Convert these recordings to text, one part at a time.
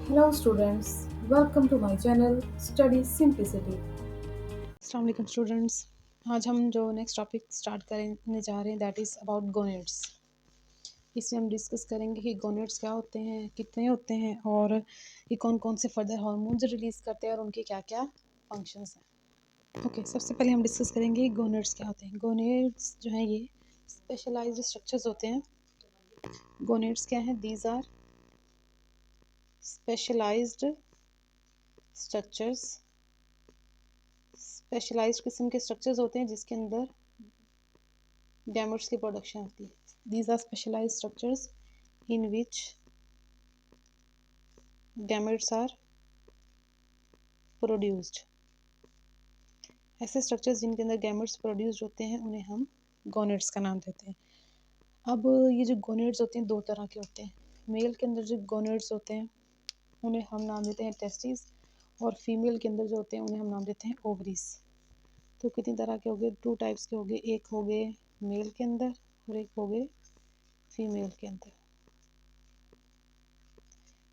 Hello students, welcome to my channel Study Simplicity. अस्सलाम वालेकुम students. आज हम जो नेक्स्ट टॉपिक स्टार्ट करने जा रहे हैं दैट इज़ अबाउट गोनेड्स। इसमें हम डिस्कस करेंगे कि गोनेड्स क्या होते हैं, कितने होते हैं और ये कौन कौन से फर्दर हार्मोन्स रिलीज़ करते हैं और उनके क्या क्या फंक्शंस हैं। ओके, सबसे पहले हम डिस्कस करेंगे गोनेड्स क्या होते हैं। गोनेड्स जो हैं ये स्पेशलाइज्ड स्ट्रक्चर्स होते हैं। गोनेड्स क्या हैं? These are specialized structures. Specialized किस्म के स्ट्रक्चर्स होते हैं जिसके अंदर गैमेट्स की प्रोडक्शन होती है। These are specialized structures in which gametes are produced. ऐसे स्ट्रक्चर्स जिनके अंदर गैमेट्स प्रोड्यूस्ड होते हैं उन्हें हम गोनेड्स का नाम देते हैं। अब ये जो गोनेड्स होते हैं दो तरह के होते हैं। मेल के अंदर जो गोनेड्स होते हैं उन्हें हम नाम देते हैं टेस्टिस, और फीमेल के अंदर जो होते हैं उन्हें हम नाम देते हैं ओवरीज। तो कितनी तरह के हो गए? टू टाइप्स के हो गए। एक हो गए मेल के अंदर और एक हो गए फीमेल के अंदर।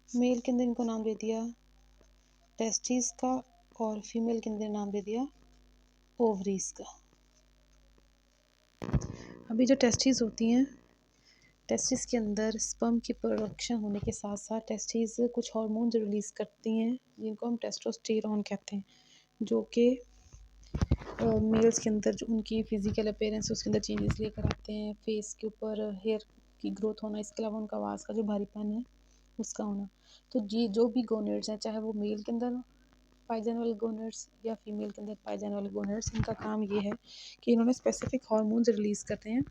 मेल के अंदर इनको नाम दे दिया टेस्टिस का और फीमेल के अंदर नाम दे दिया ओवरीज का। अभी जो टेस्टिस होती हैं, टेस्टिस के अंदर स्पर्म की प्रोडक्शन होने के साथ साथ टेस्टिस कुछ हार्मोन्स रिलीज़ करती हैं जिनको हम टेस्टोस्टेरोन कहते हैं, जो कि मेल्स के अंदर जो उनकी फिजिकल अपीयरेंस उसके अंदर चेंजेस लेकर आते हैं। फेस के ऊपर हेयर की ग्रोथ होना, इसके अलावा उनका आवाज़ का जो भारीपन है उसका होना। तो ये जो भी गोनेड्स हैं, चाहे वो मेल के अंदर पाए जाने वाले गोनेड्स या फीमेल के अंदर पाए जाने वाले गोनेड्स, इनका काम ये है कि इन्होंने स्पेसिफिक हार्मोन्स रिलीज़ करते हैं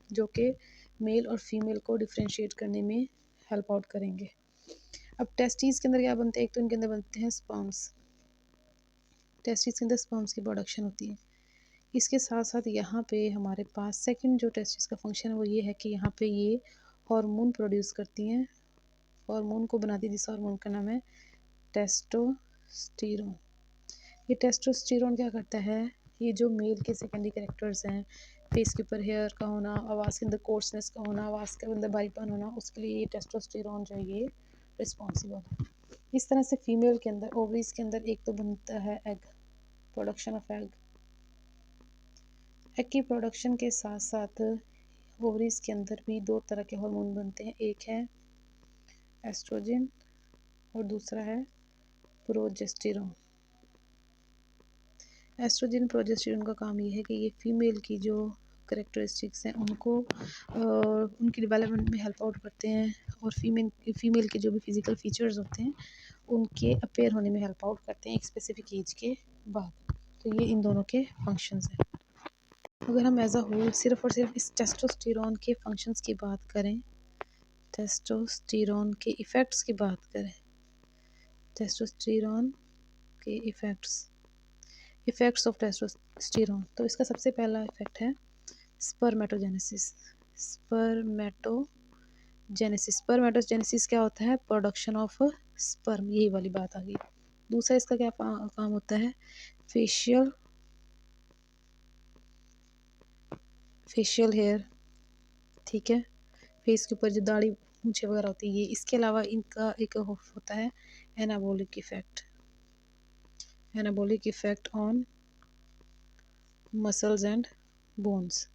जो कि मेल और फीमेल को डिफ्रेंशिएट करने में हेल्प आउट करेंगे। अब टेस्टिस के अंदर क्या बनते हैं? एक तो इनके अंदर बनते हैं स्पर्म्स। टेस्टिस के अंदर स्पर्म्स की प्रोडक्शन होती है। इसके साथ साथ यहाँ पे हमारे पास सेकंड जो टेस्टिस का फंक्शन है वो ये है कि यहाँ पे ये हार्मोन प्रोड्यूस करती हैं। हार्मोन को बनाती है जिस हार्मोन का नाम है टेस्टोस्टेरोन। ये टेस्टोस्टेरोन क्या करता है? ये जो मेल के सेकेंडरी कैरेक्टर्स हैं, फेस के ऊपर हेयर का होना, आवाज़ के अंदर कोर्सनेस का होना, आवाज़ के अंदर भारीपन होना, उसके लिए ये टेस्टोस्टेरोन जो है ये रिस्पॉन्सिबल है। इस तरह से फीमेल के अंदर ओवरीज के अंदर एक तो बनता है egg, production of egg. Egg की प्रोडक्शन के साथ साथ ओवरीज के अंदर भी दो तरह के हार्मोन बनते हैं। एक है एस्ट्रोजन और दूसरा है प्रोजेस्टेरोन। एस्ट्रोजन प्रोजेस्टेरोन का काम ये है कि ये फीमेल की जो करेक्टरिस्टिक्स हैं उनको उनकी डेवलपमेंट में हेल्प आउट करते हैं, और फीमेल के जो भी फिजिकल फीचर्स होते हैं उनके अपेयर होने में हेल्प आउट करते हैं एक स्पेसिफिक एज के बाद। तो ये इन दोनों के फंक्शंस हैं। अगर हम एज अ होल सिर्फ और सिर्फ इस टेस्टोस्टेरोन के फंक्शंस की बात करें, टेस्टोस्टेरोन के इफ़ेक्ट्स की बात करें, टेस्टोस्टेरोन के इफ़ेक्ट्स ऑफ टेस्टोस्टेरोन, तो इसका सबसे पहला इफ़ेक्ट है स्पर्मेटोजेनेसिस। स्पर्मेटोजेनेसिस क्या होता है? प्रोडक्शन ऑफ स्पर्म, यही वाली बात आ गई। दूसरा इसका क्या काम होता है? फेशियल फेशियल हेयर, ठीक है, फेस के ऊपर जो दाढ़ी मूछें वगैरह होती है ये। इसके अलावा इनका एक होता है anabolic effect on muscles and bones.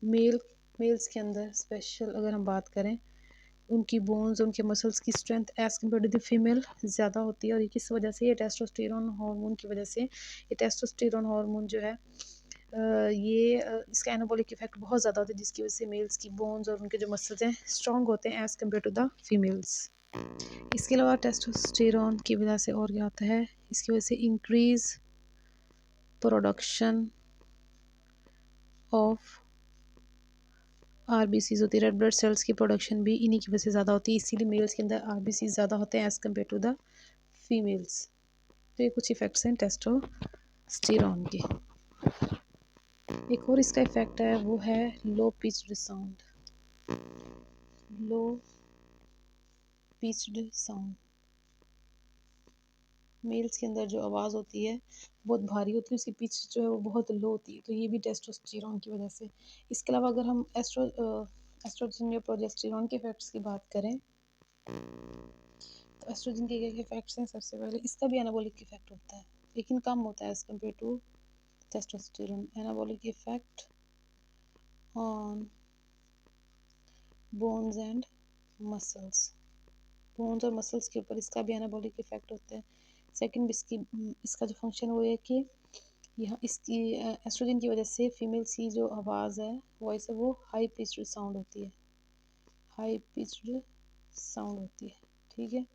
Males के अंदर स्पेशल अगर हम बात करें, उनकी बोन्स, उनके मसल्स की strength as compared to the female ज़्यादा होती है। और ये किस वजह से? ये टेस्टोस्टेरोन हार्मोन की वजह से। ये टेस्टोस्टेरोन हार्मोन जो है इसका एनाबॉलिक इफेक्ट बहुत ज़्यादा होता है, जिसकी वजह से मेल्स की बोन्स और उनके जो मसल्स हैं स्ट्रॉन्ग होते हैं as compared to the females. इसके अलावा टेस्टोस्टेरोन की वजह से और क्या होता है? इसकी वजह से इंक्रीज प्रोडक्शन ऑफ आरबीसीज होती है। रेड ब्लड सेल्स की प्रोडक्शन भी इन्हीं की वजह से ज़्यादा होती है, इसीलिए मेल्स के अंदर आरबीसी ज़्यादा होते हैं as compared to the females. तो ये कुछ इफ़ेक्ट्स हैं टेस्टोस्टेरोन के। एक और इसका इफ़ेक्ट है वो है लो पिच्ड साउंड। लो पिच्ड साउंड, मेल्स के अंदर जो आवाज़ होती है बहुत भारी होती है, उसकी पिच जो है वो बहुत लो होती है, तो ये भी टेस्टोस्टेरोन की वजह से। इसके अलावा अगर हम एस्ट्रोजन या प्रोजेस्टेरोन के इफेक्ट्स की बात करें, तो एस्ट्रोजन के क्या इफेक्ट्स हैं? सबसे पहले इसका भी एनाबॉलिक इफेक्ट होता है, लेकिन कम होता है as compared to testosterone. Anabolic effect on bones and muscles, bones और मसल्स के ऊपर इसका भी एनाबॉलिक इफेक्ट होता है। सेकंड, इसका जो फंक्शन वो है कि यहाँ इसकी एस्ट्रोजन की वजह से फीमेल्स की जो आवाज़ है, वॉइस है, वो हाई पिच्ड साउंड होती है, हाई पिच्ड साउंड होती है। ठीक है,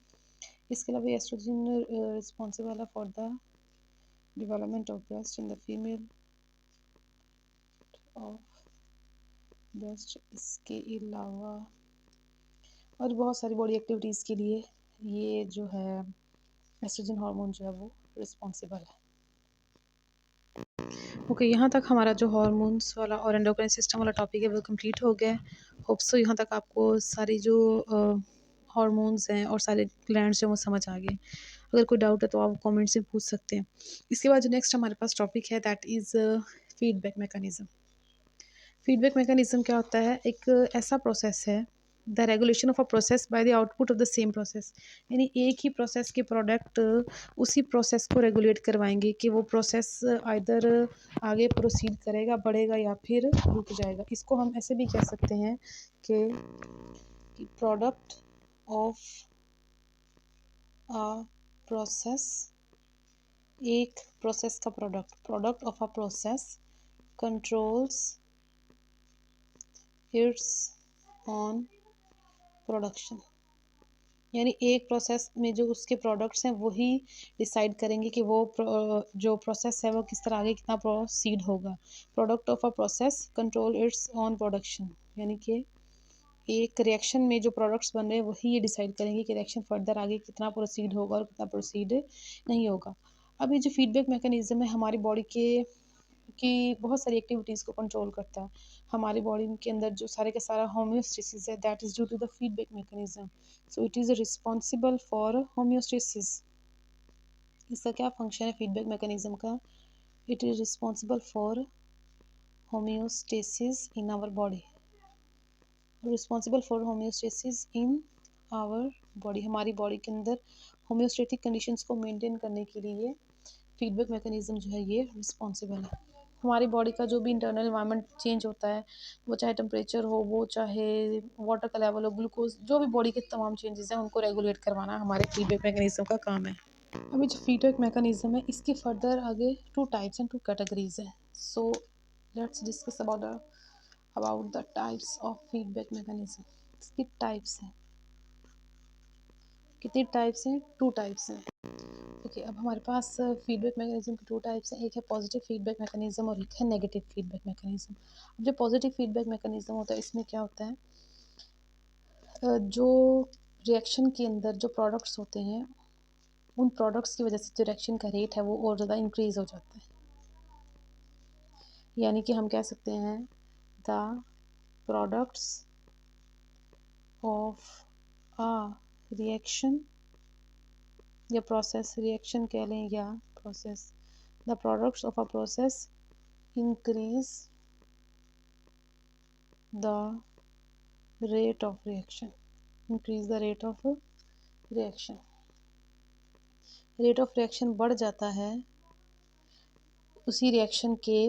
इसके अलावा एस्ट्रोजन रिस्पॉन्सिबल है for the development of breast in the female of breast. इसके अलावा और बहुत सारी बॉडी एक्टिविटीज़ के लिए ये जो है एस्ट्रोजन हार्मोन जो है वो रिस्पॉन्सिबल है। ओके, यहाँ तक हमारा जो हार्मोन्स वाला और एंडोक्राइन सिस्टम वाला टॉपिक है वो कंप्लीट हो गया है। होप सो यहाँ तक आपको सारी जो हार्मोन्स हैं और सारे ग्लैंड्स हैं वो समझ आ गए। अगर कोई डाउट है तो आप कमेंट से पूछ सकते हैं। इसके बाद जो नेक्स्ट हमारे पास टॉपिक है that is feedback mechanism. Feedback mechanism क्या होता है? एक ऐसा प्रोसेस है, the regulation of a process by the output of the same process. यानी एक ही प्रोसेस के प्रोडक्ट उसी प्रोसेस को रेगुलेट करवाएंगे कि वो प्रोसेस आइदर आगे प्रोसीड करेगा, बढ़ेगा या फिर रुक जाएगा। इसको हम ऐसे भी कह सकते हैं कि प्रोडक्ट ऑफ अ प्रोसेस, एक प्रोसेस का product of a process controls it's on production. यानी एक प्रोसेस में जो उसके प्रोडक्ट्स हैं वही डिसाइड करेंगे कि वो जो प्रोसेस है वो किस तरह आगे कितना प्रोसीड होगा। Product of a process control it's on production, यानी कि एक रिएक्शन में जो प्रोडक्ट्स बन रहे हैं वही ये डिसाइड करेंगे कि रिएक्शन फर्दर आगे कितना प्रोसीड होगा और कितना प्रोसीड नहीं होगा। अब ये जो फीडबैक मैकेनिज्म है हमारी बॉडी के की बहुत सारी एक्टिविटीज़ को कंट्रोल करता है। हमारी बॉडी के अंदर जो सारे का सारा होम्योस्टेसिस है that is due to the feedback mechanism. So it is responsible for homeostasis. इसका क्या फंक्शन है फीडबैक मैकेनिज्म का? It is responsible for homeostasis in our body, responsible for homeostasis in our body. हमारी body के अंदर homeostatic conditions को maintain करने के लिए फीडबैक मैकेनिज्म जो है ये रिस्पॉन्सिबल है। हमारी बॉडी का जो भी इंटरनल एनवायरनमेंट चेंज होता है, वो चाहे टेम्परेचर हो, वो चाहे वाटर का लेवल हो, ग्लूकोज, जो भी बॉडी के तमाम चेंजेस हैं उनको रेगुलेट करवाना हमारे फीडबैक मैकेनिज्म का काम है। अभी जो फीडबैक मैकेनिज्म है इसके फर्दर आगे two types and two categories है। So let's discuss about the types of feedback mechanism. इसकी टाइप्स हैं, कितनी टाइप्स हैं? टू टाइप्स हैं। ओके, अब हमारे पास फीडबैक मैकेनिज्म की टू टाइप्स हैं, एक है पॉजिटिव फीडबैक मैकेनिज्म और एक है नेगेटिव फीडबैक मैकेनिज्म। अब जो पॉजिटिव फीडबैक मैकेनिज्म होता है इसमें क्या होता है, जो रिएक्शन के अंदर जो प्रोडक्ट्स होते हैं उन प्रोडक्ट्स की वजह से जो रिएक्शन का रेट है वो और ज़्यादा इंक्रीज़ हो जाता है। यानी कि हम कह सकते हैं the products of a reaction या प्रोसेस, रिएक्शन कह लें या process, the products of a process increase the rate of reaction, increase the rate of reaction, rate of reaction बढ़ जाता है उसी रिएक्शन के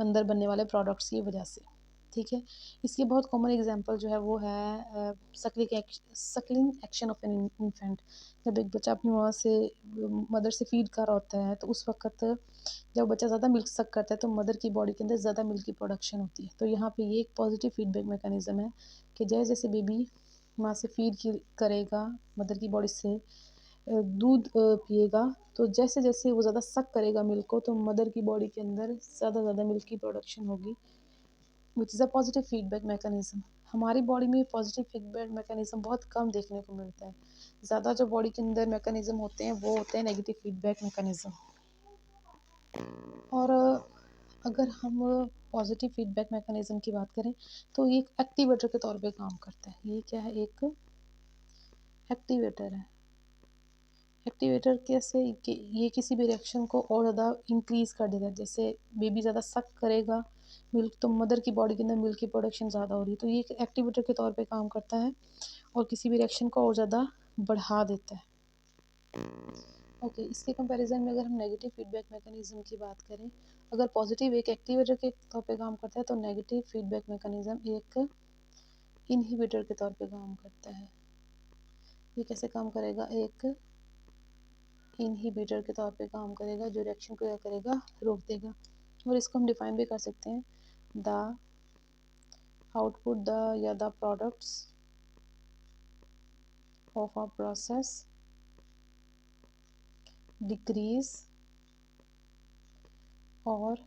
अंदर बनने वाले प्रोडक्ट्स की वजह से। ठीक है, इसकी बहुत कॉमन एग्जांपल जो है वो है Suckling action of an infant. जब एक बच्चा अपनी माँ से मदर से फीड कर रहा होता है तो उस वक्त जब बच्चा ज़्यादा मिल्क सक करता है तो मदर की बॉडी के अंदर ज़्यादा मिल्क की प्रोडक्शन होती है। तो यहाँ पे ये एक पॉजिटिव फीडबैक मैकेनिज्म है कि जैसे जैसे बेबी माँ से फीड करेगा, मदर की बॉडी से दूध पिएगा, तो जैसे जैसे वो ज़्यादा सक करेगा मिल्क को तो मदर की बॉडी के अंदर ज़्यादा मिल्क की प्रोडक्शन होगी, which is a positive feedback mechanism. हमारी बॉडी में पॉजिटिव फीडबैक मैकेनिज्म बहुत कम देखने को मिलता है। ज़्यादा जो बॉडी के अंदर मैकेनिज्म होते हैं वो होते हैं नेगेटिव फीडबैक मैकेनिज्म। और अगर हम पॉजिटिव फीडबैक मैकेनिज्म की बात करें तो ये एक एक्टिवेटर के तौर पे काम करता है। ये क्या है? एक एक्टिवेटर है। एक्टिवेटर कैसे कि ये किसी भी रिएक्शन को और ज़्यादा इंक्रीज़ कर देता है। जैसे बेबी ज़्यादा सक करेगा मिल्क तो मदर की बॉडी के अंदर मिल्क की प्रोडक्शन ज़्यादा हो रही है, तो ये एक एक्टिवेटर के तौर पे काम करता है और किसी भी रिएक्शन को और ज़्यादा बढ़ा देता है। ओके, इसके कंपैरिजन में अगर हम नेगेटिव फीडबैक मैकेनिज्म की बात करें, अगर पॉजिटिव एक एक्टिवेटर के तौर पे काम करता है तो नेगेटिव फीडबैक मैकेनिज्म एक इनहिबिटर के तौर पे काम करता है। ये कैसे काम करेगा? एक इनहिबिटर के तौर पे काम करेगा, जो रिएक्शन को क्या करेगा? रोक देगा। और इसको हम डिफाइन भी कर सकते हैं, द आउटपुट द या the products of a process decrease और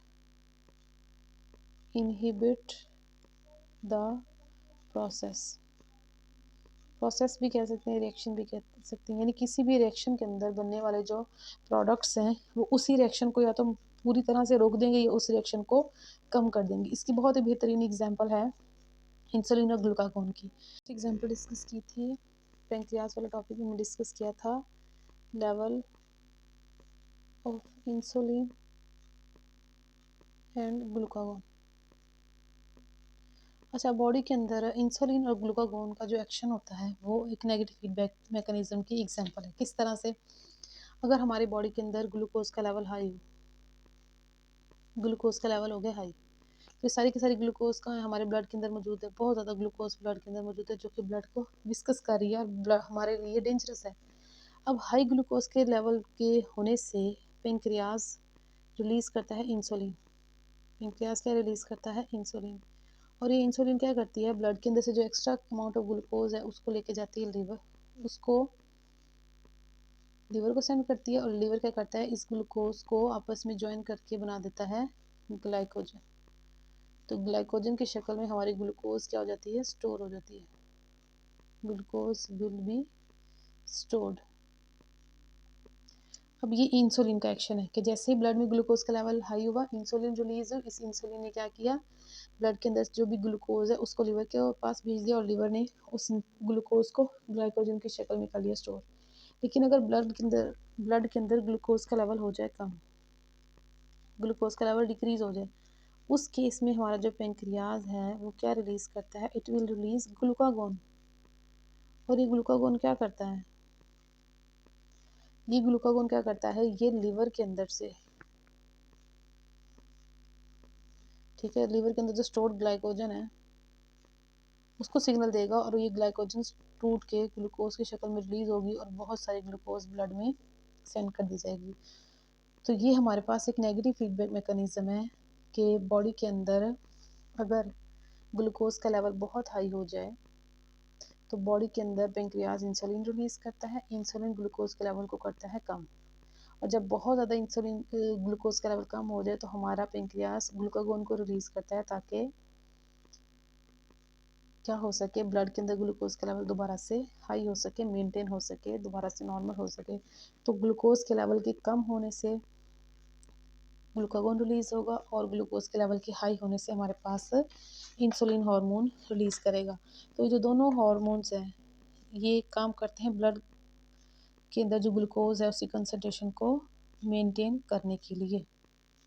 इनहिबिट द प्रोसेस। प्रोसेस भी कह सकते हैं, रिएक्शन भी कह सकते हैं, यानी किसी भी रिएक्शन के अंदर बनने वाले जो प्रोडक्ट्स हैं वो उसी रिएक्शन को या तो पूरी तरह से रोक देंगे या उस रिएक्शन को कम कर देंगे। इसकी बहुत ही बेहतरीन एग्जांपल है इंसुलिन और ग्लूकागोन की। एग्जांपल डिस्कस की थी पेंक्रियाज वाला टॉपिक में डिस्कस किया था, level of insulin and glucagon. अच्छा, बॉडी के अंदर इंसुलिन और ग्लूकागोन का जो एक्शन होता है वो एक नेगेटिव फीडबैक मैकेनिज्म की एग्जांपल है। किस तरह से? अगर हमारी बॉडी के अंदर ग्लूकोज का लेवल हाई हो, ग्लूकोज का लेवल हो गया हाई, तो सारी की सारी ग्लूकोज का हमारे ब्लड के अंदर मौजूद है, बहुत ज़्यादा ग्लूकोज ब्लड के अंदर मौजूद है जो कि ब्लड को विस्कस कर रही है और ब्लड हमारे लिए डेंजरस है। अब हाई ग्लूकोज के लेवल के होने से पेंक्रियाज रिलीज करता है इंसुलिन। पेंक्रियाज क्या रिलीज करता है? इंसुलिन। और ये इंसुलिन क्या करती है? ब्लड के अंदर से जो एक्स्ट्रा अमाउंट ऑफ ग्लूकोज है उसको लेके जाती है लीवर, उसको लीवर को सेंड करती है और लीवर क्या करता है? इस ग्लूकोज को आपस में ज्वाइन करके बना देता है ग्लाइकोजन। तो ग्लाइकोजन की शक्ल में हमारी ग्लूकोज क्या हो जाती है? स्टोर हो जाती है। Glucose will be stored. अब ये इंसुलिन का एक्शन है कि जैसे ही ब्लड में ग्लूकोज का लेवल हाई हुआ, इंसुलिन रिलीज हुई। इस इंसुलिन ने क्या किया? ब्लड के अंदर जो भी ग्लूकोज है उसको लीवर के पास भेज दिया और लीवर ने उस ग्लूकोज को ग्लाइकोजन की शक्ल में कर लिया स्टोर। लेकिन अगर ब्लड के अंदर ग्लूकोज का लेवल हो जाए कम, ग्लूकोज का लेवल डिक्रीज हो जाए, उस केस में हमारा जो पेंक्रियाज है वो क्या रिलीज करता है? It will release glucagon. और ये ग्लूकागोन क्या करता है? ये ग्लूकागोन क्या करता है? ये लीवर के अंदर से, ठीक है, लीवर के अंदर जो स्टोर्ड ग्लाइकोजन है उसको सिग्नल देगा और ये ग्लाइकोजन टूट के ग्लूकोज की शक्ल में रिलीज होगी और बहुत सारी ग्लूकोज ब्लड में सेंड कर दी जाएगी। तो ये हमारे पास एक नेगेटिव फीडबैक मैकेनिज्म है कि बॉडी के अंदर अगर ग्लूकोज का लेवल बहुत हाई हो जाए तो बॉडी के अंदर पेंक्रियाज इंसुलिन रिलीज करता है, इंसुलिन ग्लूकोज के लेवल को करता है कम। और जब बहुत ज़्यादा इंसुलिन ग्लूकोज का लेवल कम हो जाए तो हमारा पेंक्रियाज ग्लूकागोन को रिलीज करता है ताकि क्या हो सके? ब्लड के अंदर ग्लूकोज का लेवल दोबारा से हाई हो सके, मेंटेन हो सके, दोबारा से नॉर्मल हो सके। तो ग्लूकोज के लेवल के कम होने से ग्लूकागोन रिलीज होगा और ग्लूकोज के लेवल के हाई होने से हमारे पास इंसुलिन हार्मोन रिलीज करेगा। तो ये जो दोनों हार्मोन्स हैं ये काम करते हैं ब्लड के अंदर जो ग्लूकोज है उसकी कंसंट्रेशन को मेंटेन करने के लिए।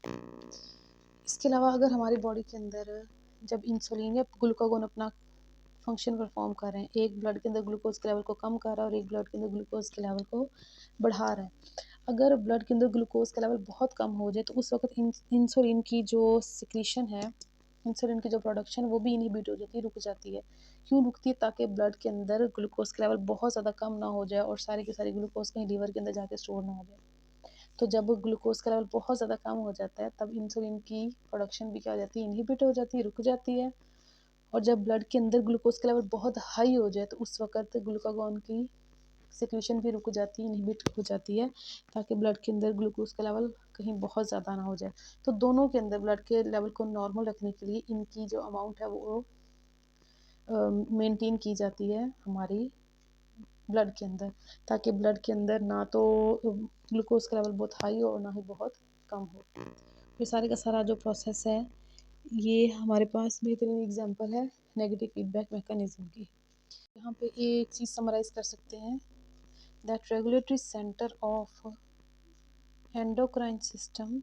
इसके अलावा अगर हमारी बॉडी के अंदर जब इंसुलिन या ग्लूकागोन अपना फंक्शन परफॉर्म कर रहे हैं, एक ब्लड के अंदर ग्लूकोज के लेवल को कम कर रहा है और एक ब्लड के अंदर ग्लूकोज के लेवल को बढ़ा रहा है। अगर ब्लड के अंदर ग्लूकोज का लेवल बहुत कम हो जाए तो उस वक्त इंसुलिन की जो सिक्रीशन है, इंसुलिन की जो प्रोडक्शन वो भी इनहिबिट हो जाती है, रुक जाती है। क्यों रुकती है? ताकि ब्लड के अंदर ग्लूकोज का लेवल बहुत ज़्यादा कम ना हो जाए और सारे के सारे ग्लूकोज कहीं लीवर के अंदर जाके स्टोर ना हो जाए। तो जब ग्लूकोज का लेवल बहुत ज़्यादा कम हो जाता है तब इंसुलिन की प्रोडक्शन भी क्या हो जाती है? इनहिबिट हो जाती है, रुक जाती है। और जब ब्लड के अंदर ग्लूकोज का लेवल बहुत हाई हो जाए तो उस वक्त ग्लूकागोन की सिक्रीशन भी रुक जाती है, इनहिबिट हो जाती है, ताकि ब्लड के अंदर ग्लूकोज का लेवल कहीं बहुत ज़्यादा ना हो जाए। तो दोनों के अंदर ब्लड के लेवल को नॉर्मल रखने के लिए इनकी जो अमाउंट है वो मेंटेन की जाती है हमारी ब्लड के अंदर, ताकि ब्लड के अंदर ना तो ग्लूकोज का लेवल बहुत हाई हो और ना ही बहुत कम हो। ये सारे का सारा जो प्रोसेस है ये हमारे पास बेहतरीन एग्जांपल है नेगेटिव फीडबैक मैकेनिज्म की। यहाँ पे एक चीज़ समराइज कर सकते हैं, that regulatory centre of endocrine system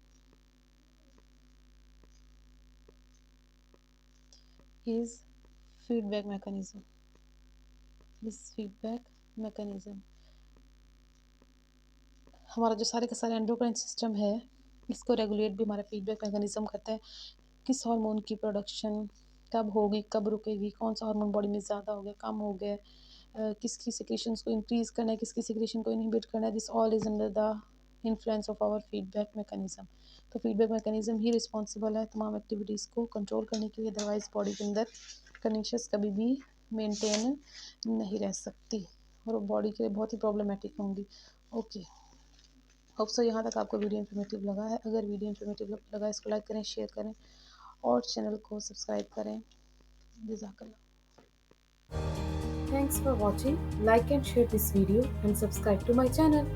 is feedback mechanism, is feedback mechanism. हमारा जो सारे का सारा एंडोक्राइन सिस्टम है, इसको रेगुलेट भी हमारा फीडबैक मैकेनिज़्म करता है। किस हार्मोन की प्रोडक्शन कब होगी, कब रुकेगी, कौन-सा हार्मोन बॉडी में ज़्यादा हो गया, कम हो गया, किसकी सिक्रीशंस को इंक्रीज़ करना है, किसकी सिक्रीशन को इनहिबिट करना है, this all is under the influence of our feedback mechanism. तो फीडबैक मैकेनिज़्म ही रिस्पॉन्सिबल है तमाम एक्टिविटीज़ को कंट्रोल करने के लिए, अदरवाइज़ बॉडी के अंदर कंडीशंस कभी भी मेंटेन नहीं रह सकती और वो बॉडी के लिए बहुत ही प्रॉब्लमैटिक होंगी। ओके, होप सो यहाँ तक आपको वीडियो इन्फॉर्मेटिव लगा है। अगर वीडियो इन्फॉर्मेटिव लगा इसको लाइक करें, शेयर करें और चैनल को सब्सक्राइब करें। जज़ाकल्लाह। Thanks for watching. Like and share this video and subscribe to my channel.